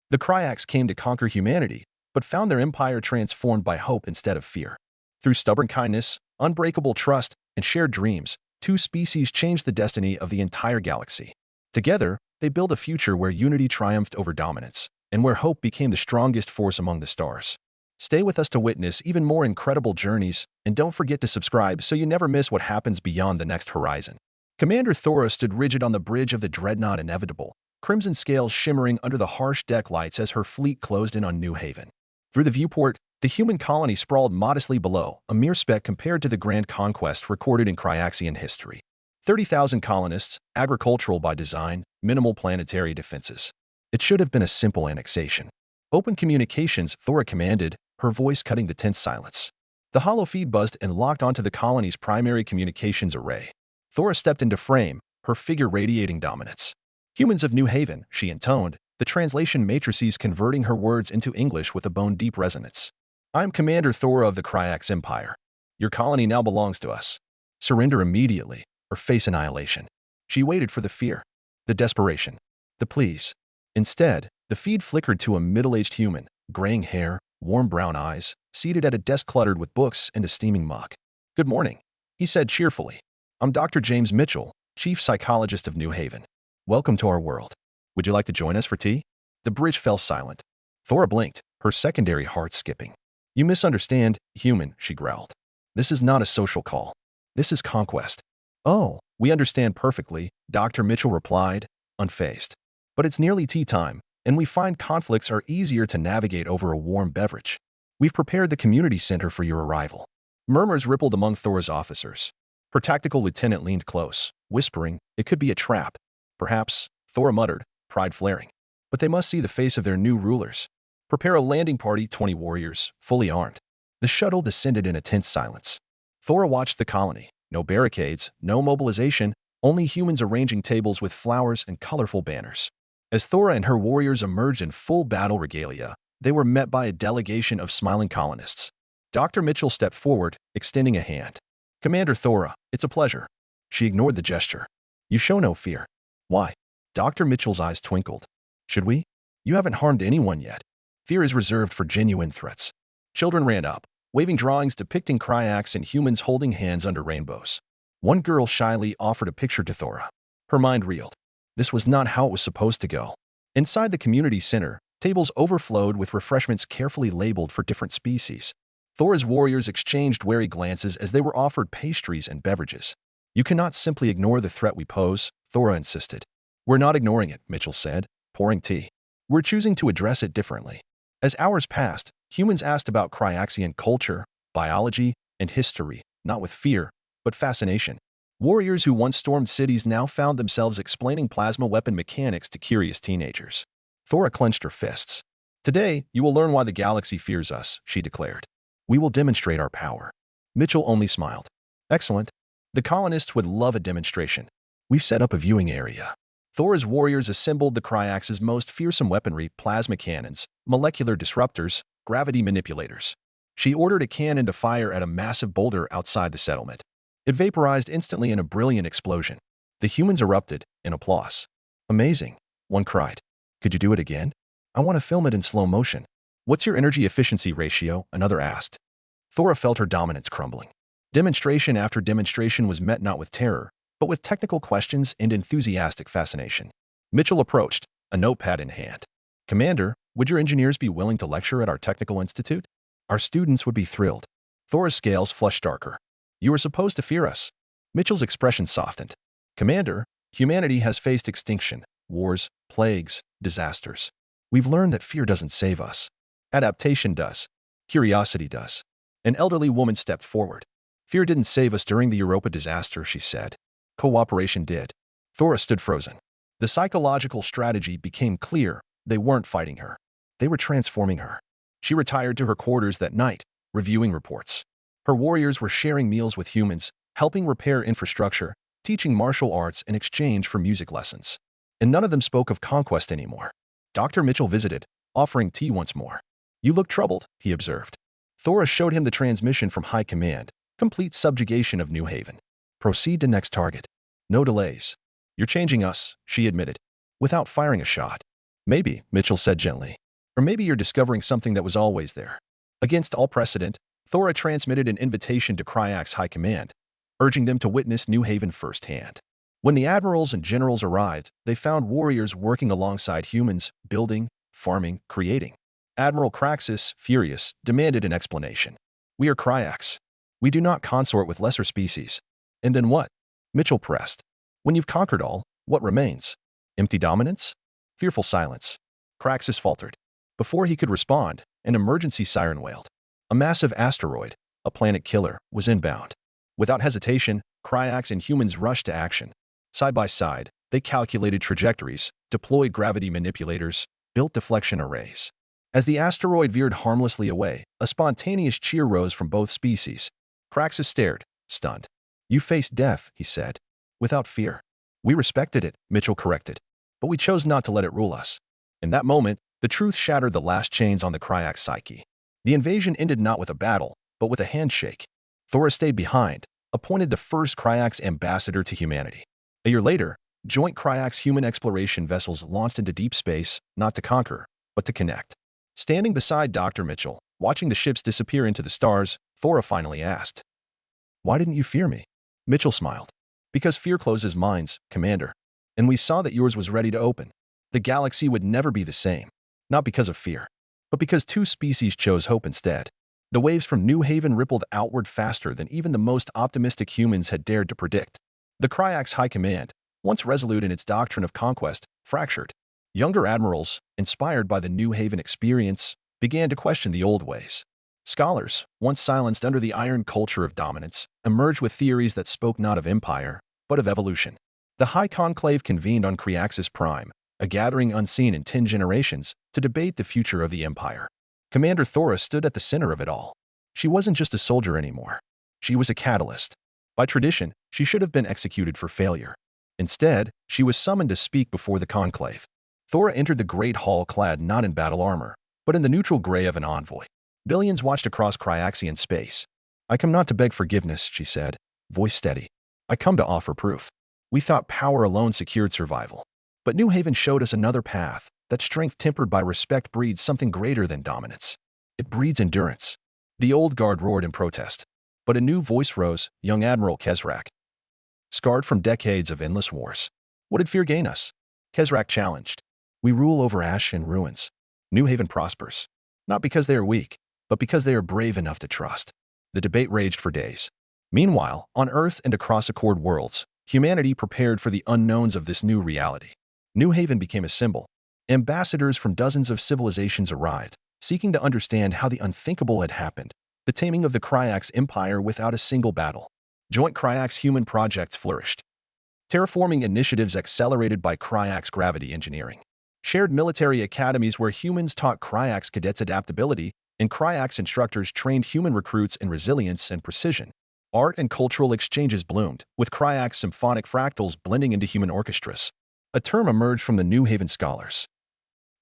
The Kryaks came to conquer humanity, but found their empire transformed by hope instead of fear. Through stubborn kindness, unbreakable trust, and shared dreams, two species changed the destiny of the entire galaxy. Together, they built a future where unity triumphed over dominance, and where hope became the strongest force among the stars. Stay with us to witness even more incredible journeys, and don't forget to subscribe so you never miss what happens beyond the next horizon. Commander Thora stood rigid on the bridge of the dreadnought Inevitable, crimson scales shimmering under the harsh deck lights as her fleet closed in on New Haven. Through the viewport, the human colony sprawled modestly below, a mere speck compared to the grand conquest recorded in Kryaxian history. 30,000 colonists, agricultural by design, minimal planetary defenses. It should have been a simple annexation. Open communications, Thora commanded, her voice cutting the tense silence. The hollow feed buzzed and locked onto the colony's primary communications array. Thora stepped into frame, her figure radiating dominance. "Humans of New Haven," she intoned, the translation matrices converting her words into English with a bone-deep resonance. "I am Commander Thora of the Kryaks Empire. Your colony now belongs to us. Surrender immediately, or face annihilation." She waited for the fear, the desperation, the pleas. Instead, the feed flickered to a middle-aged human, graying hair, warm brown eyes, seated at a desk cluttered with books and a steaming mug. "Good morning," he said cheerfully. "I'm Dr. James Mitchell, Chief Psychologist of New Haven. Welcome to our world. Would you like to join us for tea?" The bridge fell silent. Thora blinked, her secondary heart skipping. "You misunderstand, human," she growled. "This is not a social call. This is conquest." "Oh, we understand perfectly," Dr. Mitchell replied, unfazed. "But it's nearly tea time, and we find conflicts are easier to navigate over a warm beverage. We've prepared the community center for your arrival." Murmurs rippled among Thora's officers. Her tactical lieutenant leaned close, whispering, "It could be a trap." "Perhaps," Thora muttered, pride flaring. "But they must see the face of their new rulers. Prepare a landing party, 20 warriors, fully armed." The shuttle descended in a tense silence. Thora watched the colony. No barricades, no mobilization, only humans arranging tables with flowers and colorful banners. As Thora and her warriors emerged in full battle regalia, they were met by a delegation of smiling colonists. Dr. Mitchell stepped forward, extending a hand. "Commander Thora, it's a pleasure." She ignored the gesture. "You show no fear." "Why?" Dr. Mitchell's eyes twinkled. "Should we? You haven't harmed anyone yet. Fear is reserved for genuine threats." Children ran up, waving drawings depicting Kryaks and humans holding hands under rainbows. One girl shyly offered a picture to Thora. Her mind reeled. This was not how it was supposed to go. Inside the community center, tables overflowed with refreshments carefully labeled for different species. Thora's warriors exchanged wary glances as they were offered pastries and beverages. "You cannot simply ignore the threat we pose," Thora insisted. "We're not ignoring it," Mitchell said, pouring tea. "We're choosing to address it differently." As hours passed, humans asked about Kryaxian culture, biology, and history, not with fear, but fascination. Warriors who once stormed cities now found themselves explaining plasma weapon mechanics to curious teenagers. Thora clenched her fists. "Today, you will learn why the galaxy fears us," she declared. "We will demonstrate our power." Mitchell only smiled. "Excellent. The colonists would love a demonstration. We've set up a viewing area." Thora's warriors assembled the Kryax's most fearsome weaponry, plasma cannons, molecular disruptors, gravity manipulators. She ordered a cannon to fire at a massive boulder outside the settlement. It vaporized instantly in a brilliant explosion. The humans erupted in applause. "Amazing," one cried. "Could you do it again? I want to film it in slow motion." "What's your energy efficiency ratio?" another asked. Thora felt her dominance crumbling. Demonstration after demonstration was met not with terror, but with technical questions and enthusiastic fascination. Mitchell approached, a notepad in hand. "Commander, would your engineers be willing to lecture at our technical institute? Our students would be thrilled." Thora's scales flushed darker. "You are supposed to fear us." Mitchell's expression softened. "Commander, humanity has faced extinction, wars, plagues, disasters. We've learned that fear doesn't save us. Adaptation does. Curiosity does." An elderly woman stepped forward. "Fear didn't save us during the Europa disaster," she said. "Cooperation did." Thora stood frozen. The psychological strategy became clear. They weren't fighting her. They were transforming her. She retired to her quarters that night, reviewing reports. Her warriors were sharing meals with humans, helping repair infrastructure, teaching martial arts in exchange for music lessons. And none of them spoke of conquest anymore. Dr. Mitchell visited, offering tea once more. "You look troubled," he observed. Thora showed him the transmission from High Command, complete subjugation of New Haven. "Proceed to next target. No delays." "You're changing us," she admitted, without firing a shot. "Maybe," Mitchell said gently. Or maybe you're discovering something that was always there. Against all precedent, Thora transmitted an invitation to Kryax's High Command, urging them to witness New Haven firsthand. When the admirals and generals arrived, they found warriors working alongside humans, building, farming, creating. Admiral Kraxus, furious, demanded an explanation. "We are Kryax. We do not consort with lesser species." "And then what?" Mitchell pressed. "When you've conquered all, what remains? Empty dominance?" Fearful silence. Kraxus faltered. Before he could respond, an emergency siren wailed. A massive asteroid, a planet killer, was inbound. Without hesitation, Kryax and humans rushed to action. Side by side, they calculated trajectories, deployed gravity manipulators, built deflection arrays. As the asteroid veered harmlessly away, a spontaneous cheer rose from both species. Kraxus stared, stunned. "You faced death," he said, "without fear." "We respected it," Mitchell corrected, "but we chose not to let it rule us." In that moment, the truth shattered the last chains on the Kryax psyche. The invasion ended not with a battle, but with a handshake. Thora stayed behind, appointed the first Kryax ambassador to humanity. A year later, joint Kryax human exploration vessels launched into deep space, not to conquer, but to connect. Standing beside Dr. Mitchell, watching the ships disappear into the stars, Thora finally asked, "Why didn't you fear me?" Mitchell smiled. "Because fear closes minds, Commander. And we saw that yours was ready to open. The galaxy would never be the same. Not because of fear, but because two species chose hope instead." The waves from New Haven rippled outward faster than even the most optimistic humans had dared to predict. The Kryax High Command, once resolute in its doctrine of conquest, fractured. Younger admirals, inspired by the New Haven experience, began to question the old ways. Scholars, once silenced under the iron culture of dominance, emerged with theories that spoke not of empire, but of evolution. The High Conclave convened on Kryaxis Prime, a gathering unseen in 10 generations, to debate the future of the empire. Commander Thora stood at the center of it all. She wasn't just a soldier anymore. She was a catalyst. By tradition, she should have been executed for failure. Instead, she was summoned to speak before the conclave. Thora entered the great hall clad not in battle armor, but in the neutral gray of an envoy. Billions watched across Kryaxian space. "I come not to beg forgiveness," she said, voice steady. "I come to offer proof. We thought power alone secured survival. But New Haven showed us another path, that strength tempered by respect breeds something greater than dominance. It breeds endurance." The old guard roared in protest. But a new voice rose, young Admiral Kezrak. "Scarred from decades of endless wars, what did fear gain us?" Kezrak challenged. "We rule over ash and ruins. New Haven prospers, not because they are weak, but because they are brave enough to trust." The debate raged for days. Meanwhile, on Earth and across Accord worlds, humanity prepared for the unknowns of this new reality. New Haven became a symbol. Ambassadors from dozens of civilizations arrived, seeking to understand how the unthinkable had happened, the taming of the Kryax Empire without a single battle. Joint Kryax human projects flourished. Terraforming initiatives accelerated by Kryax gravity engineering. Shared military academies where humans taught Kryax cadets adaptability, and Kryax instructors trained human recruits in resilience and precision. Art and cultural exchanges bloomed, with Kryax symphonic fractals blending into human orchestras. A term emerged from the New Haven scholars: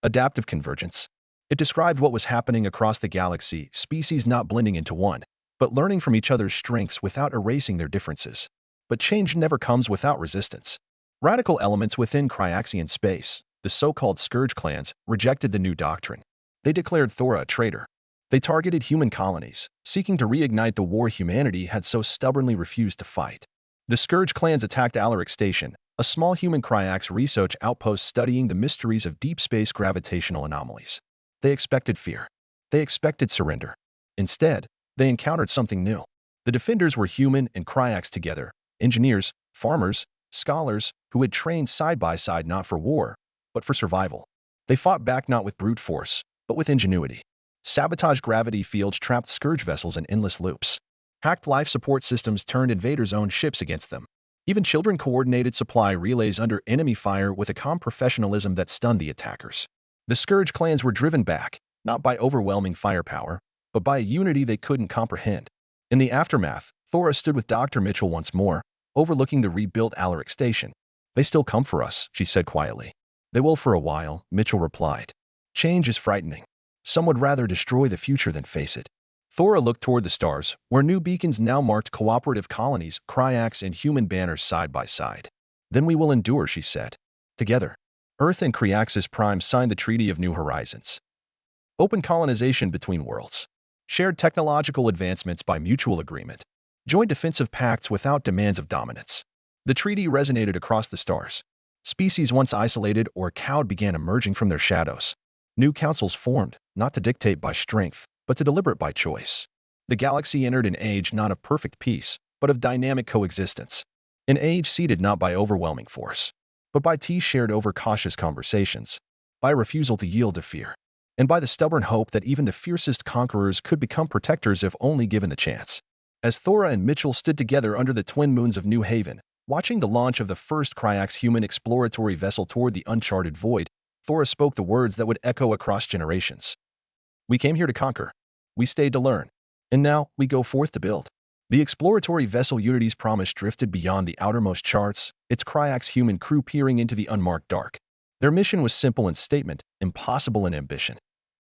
adaptive convergence. It described what was happening across the galaxy, species not blending into one, but learning from each other's strengths without erasing their differences. But change never comes without resistance. Radical elements within Kryaxian space, the so-called Scourge clans, rejected the new doctrine. They declared Thora a traitor. They targeted human colonies, seeking to reignite the war humanity had so stubbornly refused to fight. The Scourge clans attacked Alaric Station, a small human Kryax research outpost studying the mysteries of deep space gravitational anomalies. They expected fear. They expected surrender. Instead, they encountered something new. The defenders were human and Kryax together, engineers, farmers, scholars who had trained side by side not for war, but for survival. They fought back not with brute force, but with ingenuity. Sabotage gravity fields trapped Scourge vessels in endless loops. Hacked life support systems turned invaders' own ships against them. Even children coordinated supply relays under enemy fire with a calm professionalism that stunned the attackers. The Scourge clans were driven back, not by overwhelming firepower, but by a unity they couldn't comprehend. In the aftermath, Thora stood with Dr. Mitchell once more, overlooking the rebuilt Alaric Station. "They still come for us," she said quietly. "They will for a while," Mitchell replied. "Change is frightening. Some would rather destroy the future than face it." Thora looked toward the stars, where new beacons now marked cooperative colonies, Kryax and human banners side by side. "Then we will endure," she said. Together, Earth and Kryaxis Prime signed the Treaty of New Horizons. open colonization between worlds, shared technological advancements by mutual agreement, joint defensive pacts without demands of dominance. The treaty resonated across the stars. Species once isolated or cowed began emerging from their shadows. New councils formed, not to dictate by strength, but to deliberate by choice. The galaxy entered an age not of perfect peace, but of dynamic coexistence. An age seeded not by overwhelming force, but by tea shared over cautious conversations, by refusal to yield to fear, and by the stubborn hope that even the fiercest conquerors could become protectors if only given the chance. As Thora and Mitchell stood together under the twin moons of New Haven, watching the launch of the first Kryax human exploratory vessel toward the uncharted void, Thora spoke the words that would echo across generations. "We came here to conquer. We stayed to learn. And now we go forth to build." The exploratory vessel Unity's promise drifted beyond the outermost charts, its Kryax human crew peering into the unmarked dark. Their mission was simple in statement, impossible in ambition.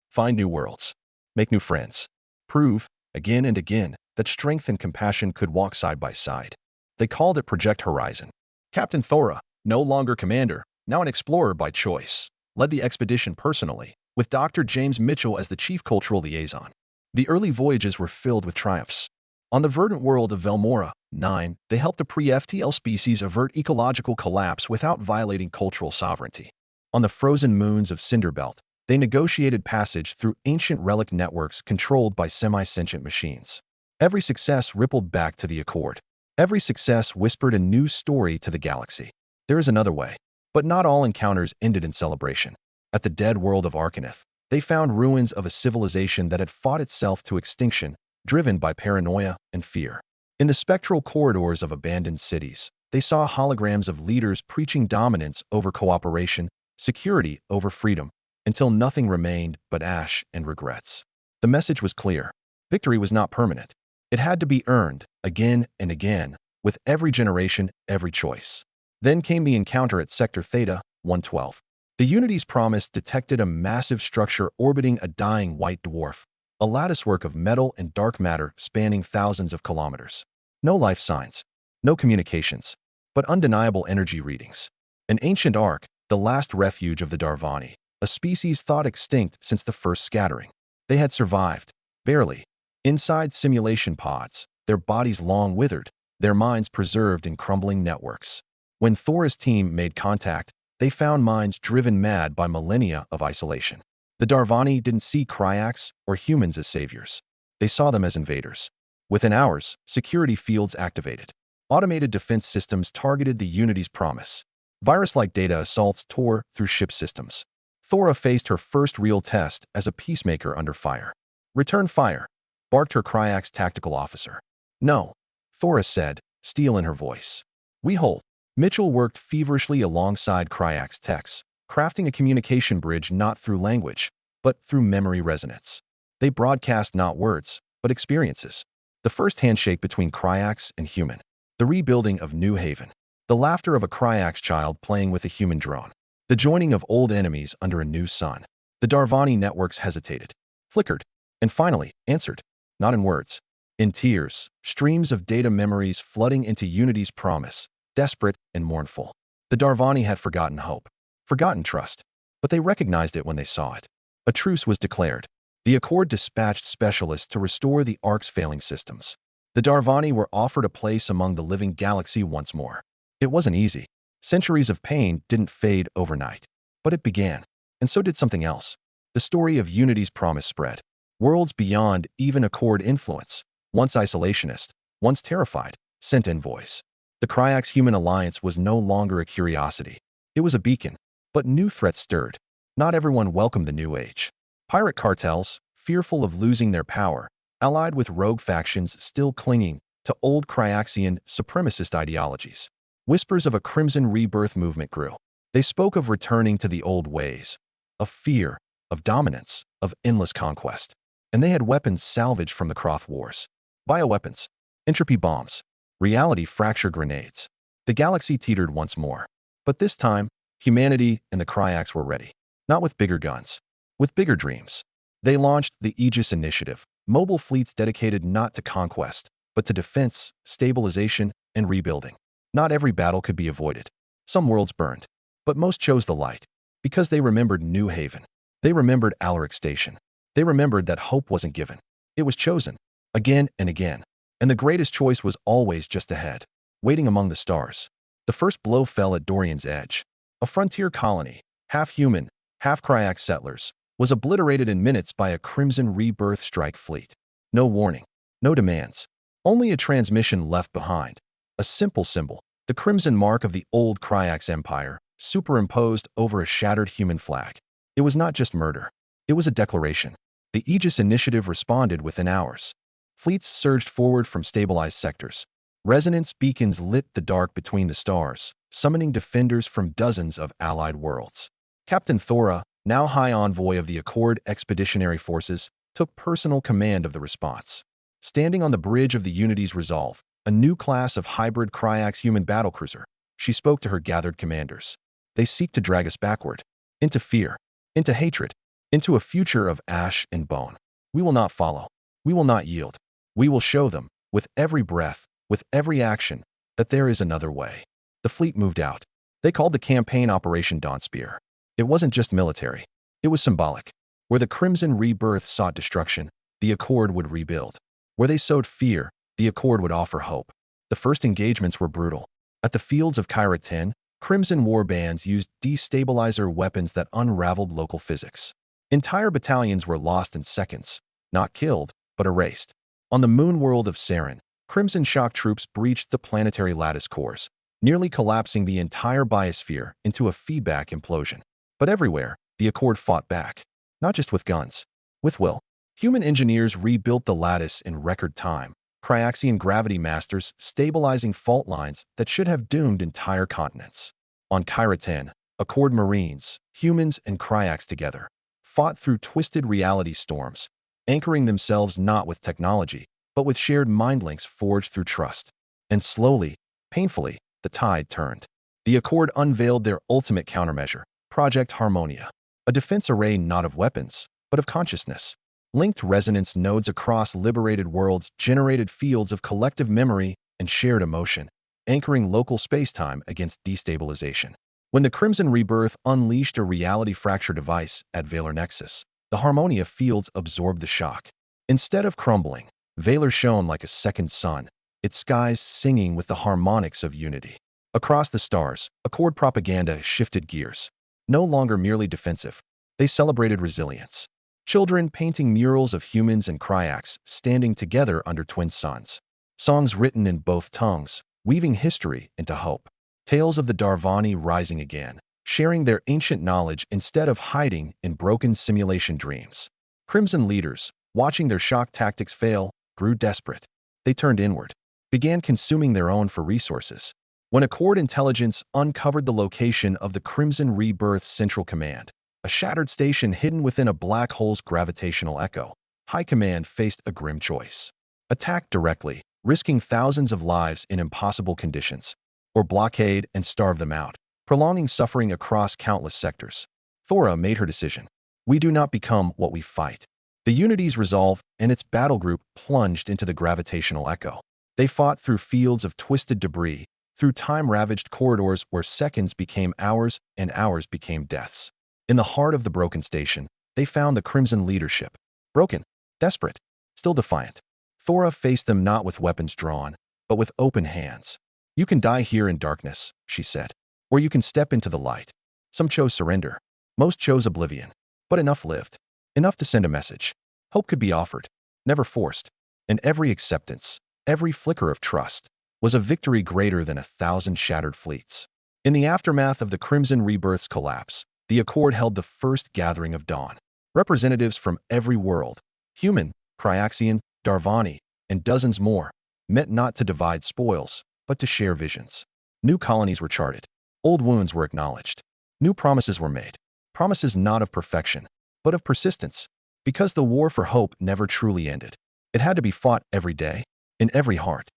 Find new worlds. Make new friends. Prove, again and again, that strength and compassion could walk side by side. They called it Project Horizon. Captain Thora, no longer commander, now an explorer by choice, led the expedition personally, with Dr. James Mitchell as the chief cultural liaison. The early voyages were filled with triumphs. On the verdant world of Velmora, 9, they helped a pre-FTL species avert ecological collapse without violating cultural sovereignty. On the frozen moons of Cinderbelt, they negotiated passage through ancient relic networks controlled by semi-sentient machines. Every success rippled back to the Accord. Every success whispered a new story to the galaxy. There is another way. But not all encounters ended in celebration. At the dead world of Arcanith, they found ruins of a civilization that had fought itself to extinction, driven by paranoia and fear. In the spectral corridors of abandoned cities, they saw holograms of leaders preaching dominance over cooperation, security over freedom, until nothing remained but ash and regrets. The message was clear. Victory was not permanent. It had to be earned, again and again, with every generation, every choice. Then came the encounter at Sector Theta, 112. The Unity's promise detected a massive structure orbiting a dying white dwarf, a latticework of metal and dark matter spanning thousands of kilometers. No life signs, no communications, but undeniable energy readings. An ancient ark, the last refuge of the Darvani, a species thought extinct since the first scattering. They had survived, barely, inside simulation pods, their bodies long withered, their minds preserved in crumbling networks. When Thora's team made contact, they found minds driven mad by millennia of isolation. The Darvani didn't see Kryax or humans as saviors. They saw them as invaders. Within hours, security fields activated. Automated defense systems targeted the Unity's promise. Virus-like data assaults tore through ship systems. Thora faced her first real test as a peacemaker under fire. "Return fire," barked her Kryax tactical officer. "No," Thora said, steel in her voice. "We hold." Mitchell worked feverishly alongside Kryax techs, crafting a communication bridge not through language, but through memory resonance. They broadcast not words, but experiences. The first handshake between Kryax and human. The rebuilding of New Haven. The laughter of a Kryax child playing with a human drone. The joining of old enemies under a new sun. The Darvani networks hesitated, flickered, and finally answered, not in words, in tears, streams of data memories flooding into Unity's promise, desperate and mournful. The Darvani had forgotten hope, forgotten trust, but they recognized it when they saw it. A truce was declared. The Accord dispatched specialists to restore the Orcs' failing systems. The Darvani were offered a place among the living galaxy once more. It wasn't easy. Centuries of pain didn't fade overnight. But it began, and so did something else. The story of Unity's promise spread. Worlds beyond even Accord influence, once isolationist, once terrified, sent envoys. The Kryax-Human alliance was no longer a curiosity. It was a beacon, but new threats stirred. Not everyone welcomed the new age. Pirate cartels, fearful of losing their power, allied with rogue factions still clinging to old Kryaxian supremacist ideologies. Whispers of a crimson rebirth movement grew. They spoke of returning to the old ways, of fear, of dominance, of endless conquest. And they had weapons salvaged from the Croth Wars. Bioweapons, entropy bombs, reality fracture grenades. The galaxy teetered once more. But this time, humanity and the Kryax were ready. Not with bigger guns, with bigger dreams. They launched the Aegis Initiative, mobile fleets dedicated not to conquest, but to defense, stabilization, and rebuilding. Not every battle could be avoided. Some worlds burned, but most chose the light, because they remembered New Haven. They remembered Alaric Station. They remembered that hope wasn't given. It was chosen, again and again. And the greatest choice was always just ahead, waiting among the stars. The first blow fell at Dorian's Edge. A frontier colony, half human, half Kryak settlers, was obliterated in minutes by a Crimson Rebirth strike fleet. No warning, no demands, only a transmission left behind. A simple symbol, the crimson mark of the old Kryak's empire, superimposed over a shattered human flag. It was not just murder. It was a declaration. The Aegis Initiative responded within hours. Fleets surged forward from stabilized sectors. Resonance beacons lit the dark between the stars, summoning defenders from dozens of allied worlds. Captain Thora, now High Envoy of the Accord Expeditionary Forces, took personal command of the response. Standing on the bridge of the Unity's Resolve, a new class of hybrid Kryak's human battlecruiser, she spoke to her gathered commanders. They seek to drag us backward, into fear, into hatred, into a future of ash and bone. We will not follow. We will not yield. We will show them, with every breath, with every action, that there is another way. The fleet moved out. They called the campaign Operation Dawnspear. It wasn't just military. It was symbolic. Where the Crimson Rebirth sought destruction, the Accord would rebuild. Where they sowed fear, the Accord would offer hope. The first engagements were brutal. At the fields of Kyra 10, Crimson war bands used destabilizer weapons that unraveled local physics. Entire battalions were lost in seconds, not killed, but erased. On the moon world of Saren, Crimson shock troops breached the planetary lattice cores, nearly collapsing the entire biosphere into a feedback implosion. But everywhere, the Accord fought back. Not just with guns, with will. Human engineers rebuilt the lattice in record time, Kryaxian gravity masters stabilizing fault lines that should have doomed entire continents. On Kyra 10, Accord Marines, humans and Kryaks together, fought through twisted reality storms, anchoring themselves not with technology, but with shared mind links forged through trust. And slowly, painfully, the tide turned. The Accord unveiled their ultimate countermeasure, Project Harmonia, a defense array not of weapons, but of consciousness. Linked resonance nodes across liberated worlds generated fields of collective memory and shared emotion, anchoring local spacetime against destabilization. When the Crimson Rebirth unleashed a reality fracture device at Valor Nexus, the Harmonia fields absorbed the shock. Instead of crumbling, Valor shone like a second sun, its skies singing with the harmonics of unity. Across the stars, Accord propaganda shifted gears. No longer merely defensive, they celebrated resilience. Children painting murals of humans and Kryaks standing together under twin suns. Songs written in both tongues, weaving history into hope. Tales of the Darvani rising again, sharing their ancient knowledge instead of hiding in broken simulation dreams. Crimson leaders, watching their shock tactics fail, grew desperate. They turned inward, began consuming their own for resources. When Accord intelligence uncovered the location of the Crimson Rebirth's central command, a shattered station hidden within a black hole's gravitational echo, High Command faced a grim choice. Attack directly, risking thousands of lives in impossible conditions, or blockade and starve them out, prolonging suffering across countless sectors. Thora made her decision. We do not become what we fight. The Unity's Resolve and its battle group plunged into the gravitational echo. They fought through fields of twisted debris, through time-ravaged corridors where seconds became hours and hours became deaths. In the heart of the broken station, they found the Crimson leadership. Broken, desperate, still defiant. Thora faced them not with weapons drawn, but with open hands. You can die here in darkness, she said, or you can step into the light. Some chose surrender. Most chose oblivion. But enough lived. Enough to send a message. Hope could be offered, never forced. And every acceptance, every flicker of trust, was a victory greater than 1,000 shattered fleets. In the aftermath of the Crimson Rebirth's collapse, the Accord held the first gathering of dawn. Representatives from every world, human, Kryaxian, Darvani, and dozens more, met not to divide spoils, but to share visions. New colonies were charted. Old wounds were acknowledged. New promises were made. Promises not of perfection, but of persistence. Because the war for hope never truly ended. It had to be fought every day, in every heart.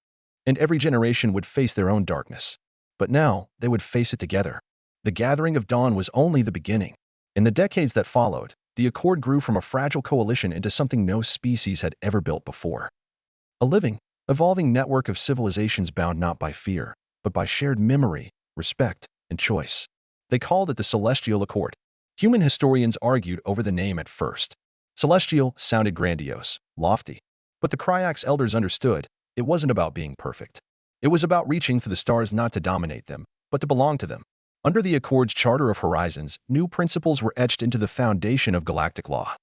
And every generation would face their own darkness. But now, they would face it together. The gathering of dawn was only the beginning. In the decades that followed, the Accord grew from a fragile coalition into something no species had ever built before. A living, evolving network of civilizations bound not by fear, but by shared memory, respect, and choice. They called it the Celestial Accord. Human historians argued over the name at first. Celestial sounded grandiose, lofty. But the Kryax elders understood it wasn't about being perfect. It was about reaching for the stars not to dominate them, but to belong to them. Under the Accord's Charter of Horizons, new principles were etched into the foundation of galactic law.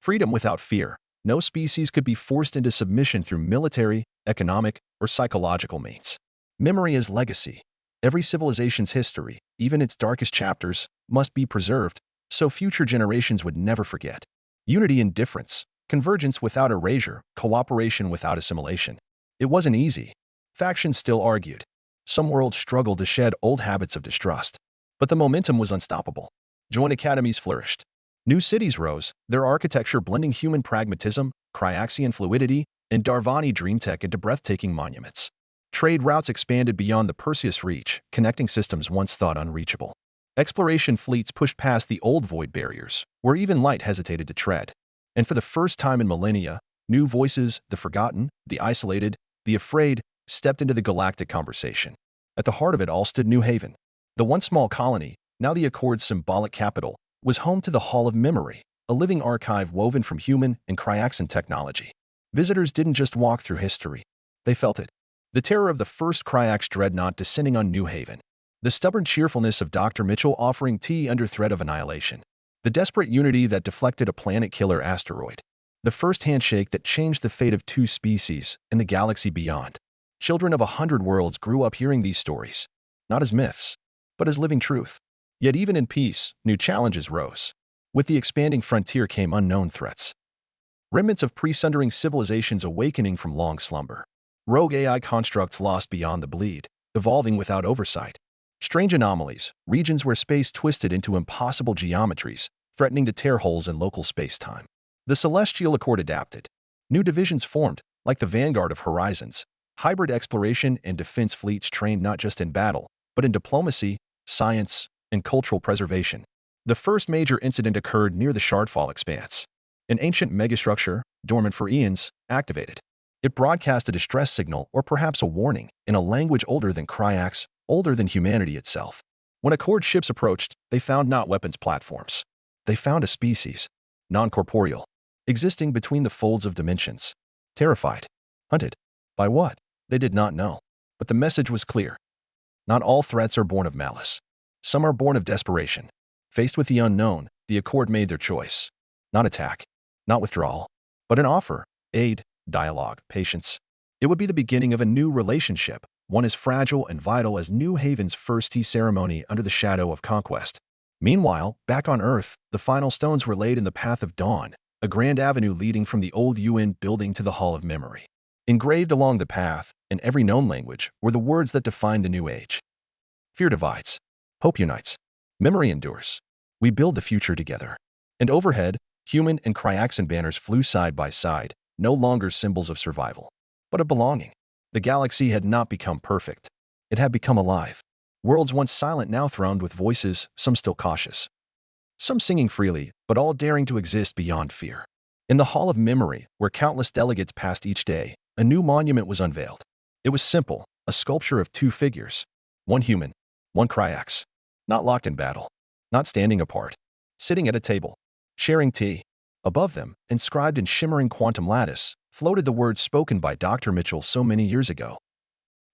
Freedom without fear. No species could be forced into submission through military, economic, or psychological means. Memory as legacy. Every civilization's history, even its darkest chapters, must be preserved, so future generations would never forget. Unity in difference. Convergence without erasure. Cooperation without assimilation. It wasn't easy. Factions still argued. Some worlds struggled to shed old habits of distrust. But the momentum was unstoppable. Joint academies flourished. New cities rose, their architecture blending human pragmatism, Kryaxian fluidity, and Darvani dreamtech into breathtaking monuments. Trade routes expanded beyond the Perseus reach, connecting systems once thought unreachable. Exploration fleets pushed past the old void barriers, where even light hesitated to tread. And for the first time in millennia, new voices, the forgotten, the isolated, the afraid, stepped into the galactic conversation. At the heart of it all stood New Haven. The once small colony, now the Accord's symbolic capital, was home to the Hall of Memory, a living archive woven from human and Kryaxian technology. Visitors didn't just walk through history. They felt it. The terror of the first Kryax dreadnought descending on New Haven. The stubborn cheerfulness of Dr. Mitchell offering tea under threat of annihilation. The desperate unity that deflected a planet-killer asteroid. The first handshake that changed the fate of 2 species and the galaxy beyond. Children of 100 worlds grew up hearing these stories, not as myths, but as living truth. Yet even in peace, new challenges rose. With the expanding frontier came unknown threats. Remnants of pre-sundering civilizations awakening from long slumber. Rogue AI constructs lost beyond the bleed, evolving without oversight. Strange anomalies, regions where space twisted into impossible geometries, threatening to tear holes in local space-time. The Celestial Accord adapted. New divisions formed, like the Vanguard of Horizons. Hybrid exploration and defense fleets trained not just in battle, but in diplomacy, science, and cultural preservation. The first major incident occurred near the Shardfall Expanse. An ancient megastructure, dormant for eons, activated. It broadcast a distress signal or perhaps a warning in a language older than Kryax, older than humanity itself. When Accord ships approached, they found not weapons platforms. They found a species, non-corporeal, existing between the folds of dimensions. Terrified. Hunted. By what? They did not know. But the message was clear. Not all threats are born of malice. Some are born of desperation. Faced with the unknown, the Accord made their choice. Not attack. Not withdrawal. But an offer. Aid. Dialogue. Patience. It would be the beginning of a new relationship, one as fragile and vital as New Haven's first tea ceremony under the shadow of conquest. Meanwhile, back on Earth, the final stones were laid in the Path of Dawn, a grand avenue leading from the old UN building to the Hall of Memory. Engraved along the path, in every known language, were the words that defined the new age. Fear divides. Hope unites. Memory endures. We build the future together. And overhead, human and Kryaxian banners flew side by side, no longer symbols of survival, but of belonging. The galaxy had not become perfect. It had become alive. Worlds once silent now thrummed with voices, some still cautious. Some singing freely, but all daring to exist beyond fear. In the Hall of Memory, where countless delegates passed each day, a new monument was unveiled. It was simple, a sculpture of 2 figures. One human, one Kryax. Not locked in battle. Not standing apart. Sitting at a table. Sharing tea. Above them, inscribed in shimmering quantum lattice, floated the words spoken by Dr. Mitchell so many years ago.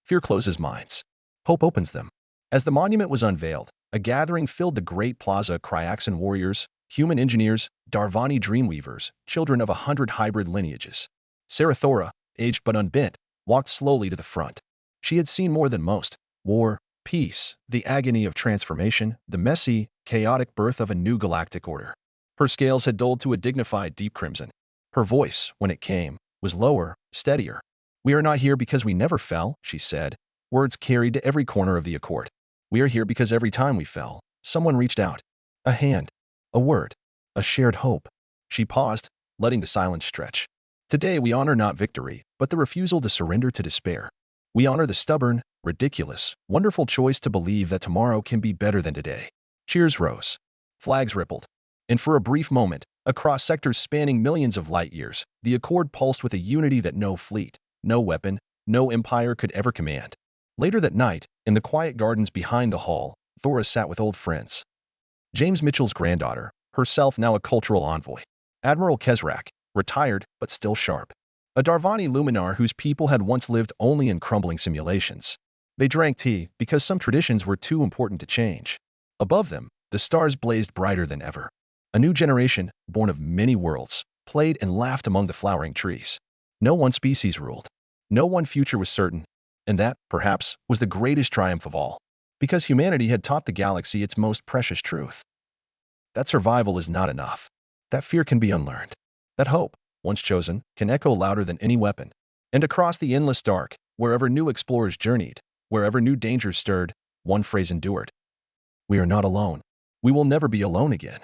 Fear closes minds. Hope opens them. As the monument was unveiled, a gathering filled the great plaza. Kryaxian warriors, human engineers, Darvani dreamweavers, children of 100 hybrid lineages. Sarathora, aged but unbent, walked slowly to the front. She had seen more than most. War, peace, the agony of transformation, the messy, chaotic birth of a new galactic order. Her scales had dulled to a dignified deep crimson. Her voice, when it came, was lower, steadier. "We are not here because we never fell," she said, words carried to every corner of the Accord. "We are here because every time we fell, someone reached out. A hand, a word, a shared hope." She paused, letting the silence stretch. "Today we honor not victory, but the refusal to surrender to despair. We honor the stubborn, ridiculous, wonderful choice to believe that tomorrow can be better than today." Cheers rose. Flags rippled. And for a brief moment, across sectors spanning millions of light years, the Accord pulsed with a unity that no fleet, no weapon, no empire could ever command. Later that night, in the quiet gardens behind the hall, Thora sat with old friends. James Mitchell's granddaughter, herself now a cultural envoy. Admiral Kesrak, retired but still sharp. A Darvani luminar whose people had once lived only in crumbling simulations. They drank tea because some traditions were too important to change. Above them, the stars blazed brighter than ever. A new generation, born of many worlds, played and laughed among the flowering trees. No one species ruled. No one future was certain, and that, perhaps, was the greatest triumph of all. Because humanity had taught the galaxy its most precious truth. That survival is not enough. That fear can be unlearned. That hope, once chosen, can echo louder than any weapon. And across the endless dark, wherever new explorers journeyed, wherever new dangers stirred, one phrase endured. We are not alone. We will never be alone again.